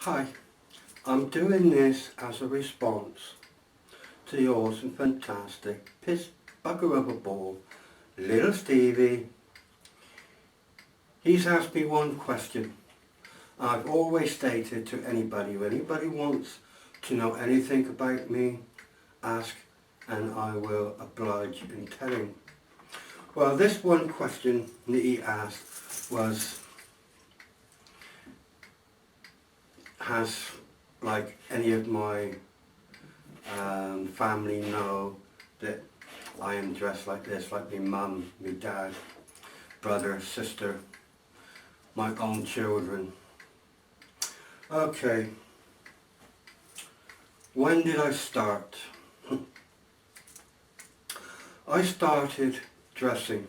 Hi, I'm doing this as a response to the awesome, fantastic, piss bugger of a ball, little Stevie. He's asked me one question. I've always stated to anybody, if anybody wants to know anything about me, ask and I will oblige in telling. Well, this one question that he asked was, has like any of my family know that I am dressed like this, like my mum, my dad, brother, sister, my own children. Okay, when did I start? I started dressing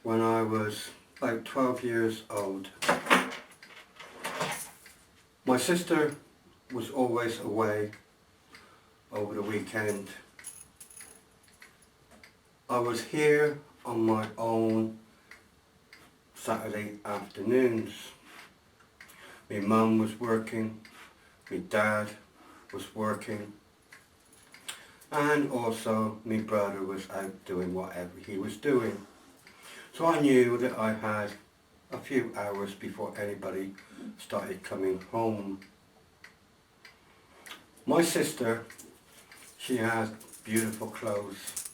when I was about 12 years old. My sister was always away over the weekend. I was here on my own Saturday afternoons. My mum was working, my dad was working, and also my brother was out doing whatever he was doing. So I knew that I had a few hours before anybody started coming home. My sister, she had beautiful clothes,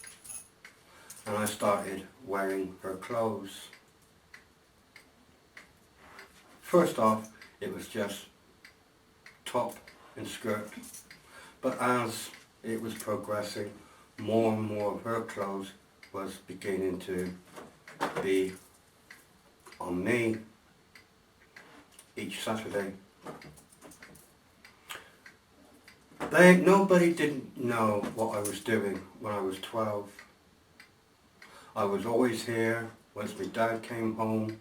and I started wearing her clothes. First off, it was just top and skirt, but as it was progressing, more and more of her clothes was beginning to be on me each Saturday. Nobody didn't know what I was doing when I was 12. I was always here. Once my dad came home,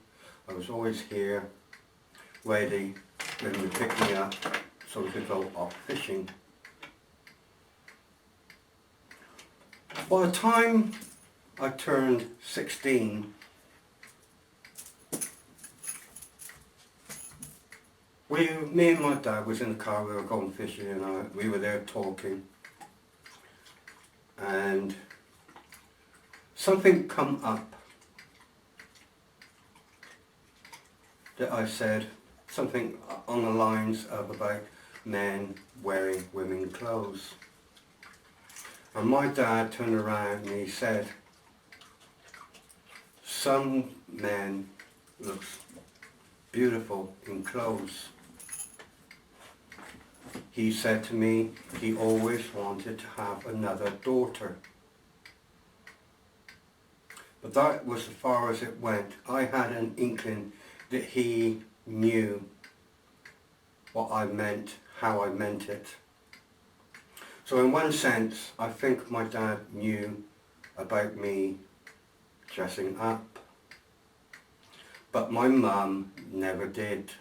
I was always here, ready when he would pick me up so we could go off fishing. By the time I turned 16, me and my dad was in the car, we were going fishing, and we were there talking, and something come up that I said, something on the lines of about men wearing women's clothes. And my dad turned around and he said, some men look beautiful in clothes. He said to me he always wanted to have another daughter. But that was as far as it went. I had an inkling that he knew what I meant, how I meant it. So in one sense, I think my dad knew about me dressing up. But my mum never did.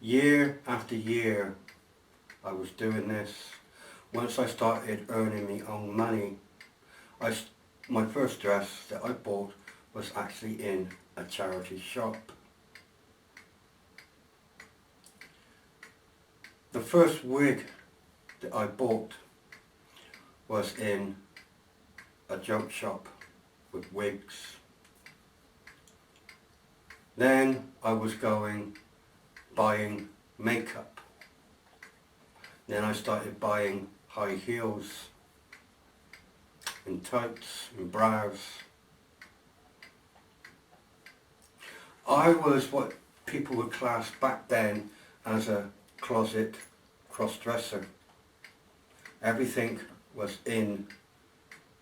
Year after year I was doing this. Once I started earning my own money, my first dress that I bought was actually in a charity shop. The first wig that I bought was in a joke shop with wigs. Then I was buying makeup. Then I started buying high heels and tights and bras. I was what people would class back then as a closet cross-dresser. Everything was in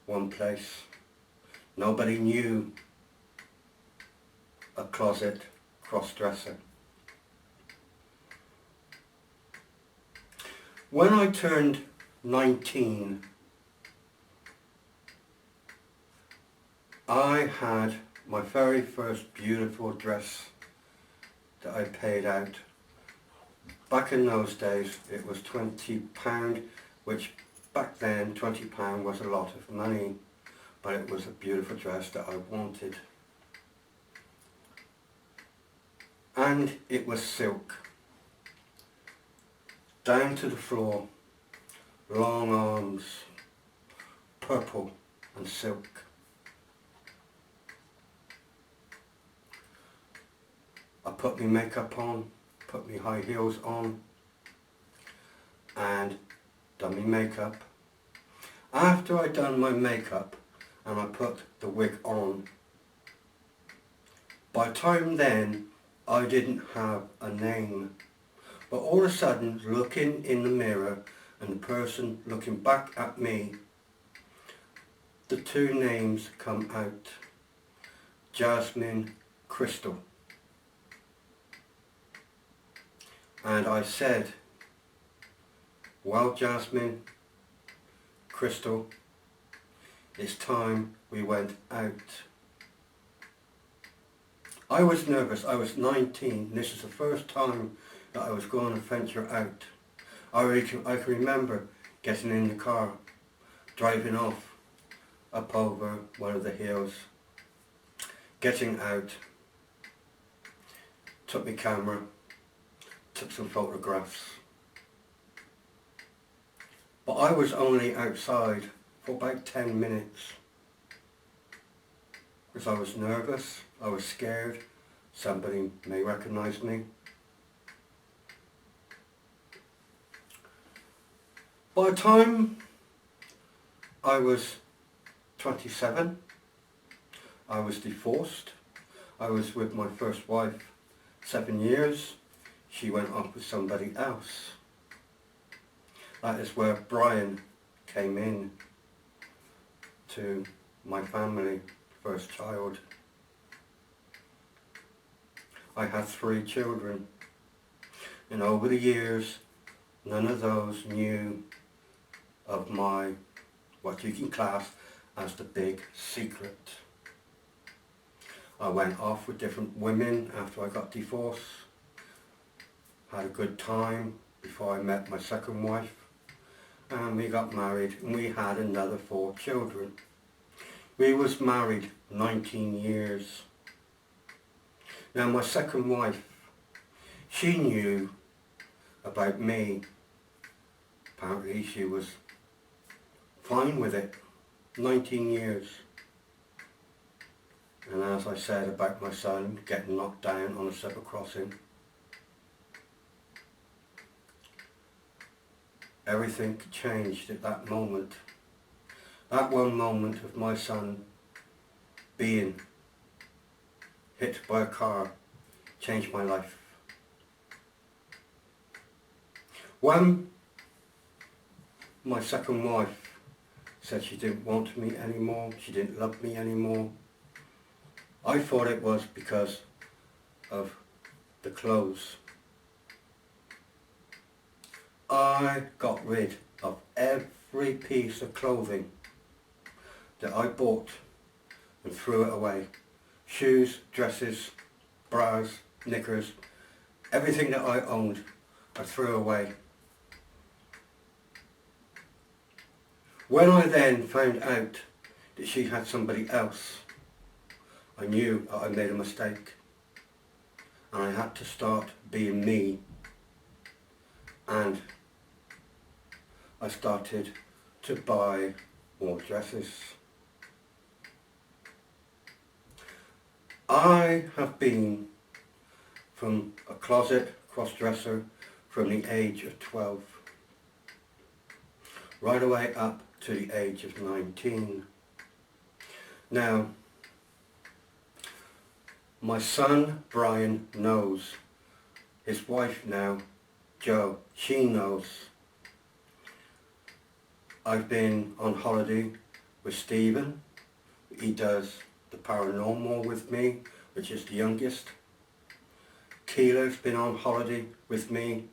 one place. Nobody knew a closet cross-dresser. When I turned 19, I had my very first beautiful dress that I paid out. Back in those days it was £20, which back then £20 was a lot of money, but it was a beautiful dress that I wanted. and it was silk. Down to the floor, long arms, purple and silk. I put my makeup on, put my high heels on and done my makeup. After I done my makeup and I put the wig on, by the time then I didn't have a name, but all of a sudden looking in the mirror and the person looking back at me, the two names come out, Jasmine, Crystal. And I said, well, Jasmine, Crystal, it's time we went out. I was nervous. I was 19 and this is the first time that I was going to venture out. I can remember getting in the car, driving off up over one of the hills, getting out, took my camera, took some photographs. But I was only outside for about 10 minutes because I was nervous, I was scared, somebody may recognise me. By the time I was 27, I was divorced. I was with my first wife 7 years. She went off with somebody else. That is where Brian came in to my family, first child. I had 3 children, and over the years none of those knew of my, what you can class as the big secret. I went off with different women after I got divorced, had a good time before I met my second wife, and we got married and we had another 4 children. We was married 19 years. Now my second wife, she knew about me. Apparently she was fine with it. 19 years. And as I said about my son getting knocked down on a zebra crossing, everything changed at that moment. That one moment of my son being hit by a car changed my life. When my second wife said she didn't want me anymore, she didn't love me anymore, I thought it was because of the clothes. I got rid of every piece of clothing that I bought and threw it away. Shoes, dresses, bras, knickers, everything that I owned, I threw away. When I then found out that she had somebody else, I knew that I made a mistake and I had to start being me, and I started to buy more dresses. I have been from a closet cross-dresser from the age of 12 right away up to the age of 19. Now, my son Brian knows, his wife now, Jo, she knows. I've been on holiday with Stephen. He does the paranormal with me, which is the youngest. Keela's been on holiday with me,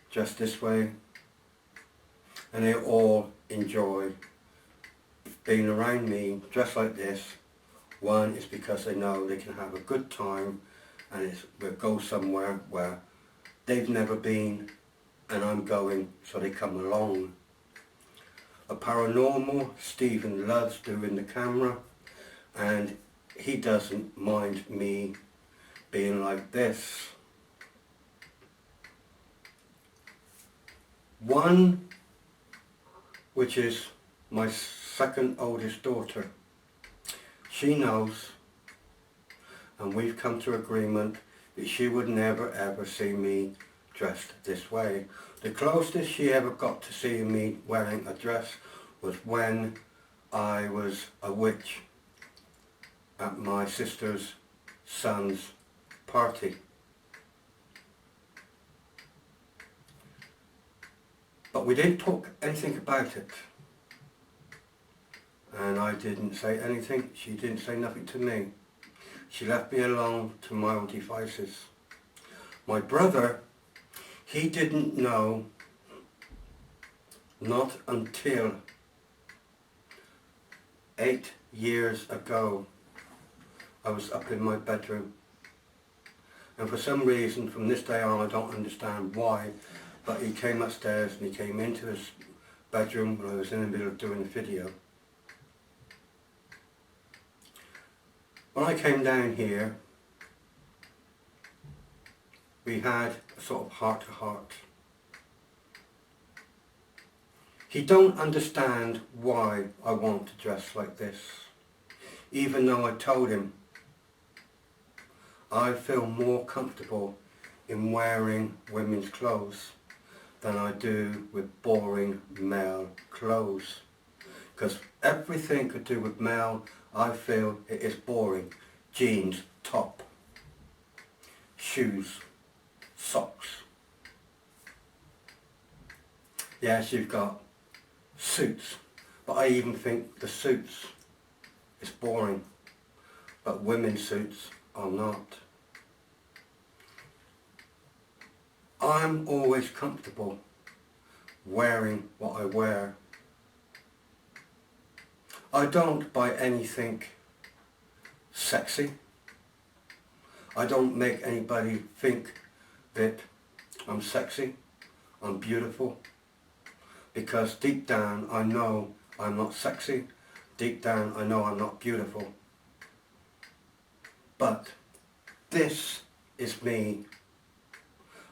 just this way. And they all enjoy being around me dressed like this. One is because they know they can have a good time and we'll go somewhere where they've never been and I'm going, so they come along. A paranormal, Stephen loves doing the camera and he doesn't mind me being like this. One, which is my second oldest daughter, she knows, and we've come to agreement that she would never ever see me dressed this way. The closest she ever got to seeing me wearing a dress was when I was a witch at my sister's son's party. But we didn't talk anything about it. And I didn't say anything, she didn't say nothing to me. She left me alone to my own devices. My brother, he didn't know, not until 8 years ago, I was up in my bedroom. And for some reason, from this day on, I don't understand why, but he came upstairs and he came into his bedroom when I was in the middle of doing a video. When I came down here, we had a sort of heart-to-heart. He don't understand why I want to dress like this, even though I told him I feel more comfortable in wearing women's clothes than I do with boring male clothes. Because everything to do with male, I feel it is boring. Jeans, top, shoes, socks. Yes, you've got suits, but I even think the suits is boring, but women's suits are not. I'm always comfortable wearing what I wear. I don't buy anything sexy. I don't make anybody think that I'm sexy, I'm beautiful, because deep down I know I'm not sexy, deep down I know I'm not beautiful. But this is me.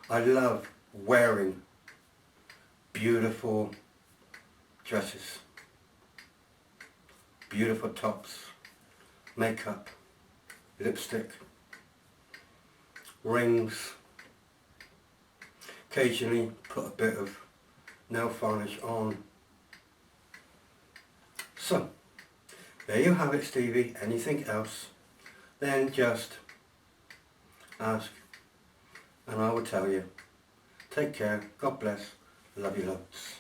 I love wearing beautiful dresses, beautiful tops, makeup, lipstick, rings, occasionally put a bit of nail varnish on. So, there you have it, Stevie. Anything else, then just ask and I will tell you. Take care, God bless, love you loads.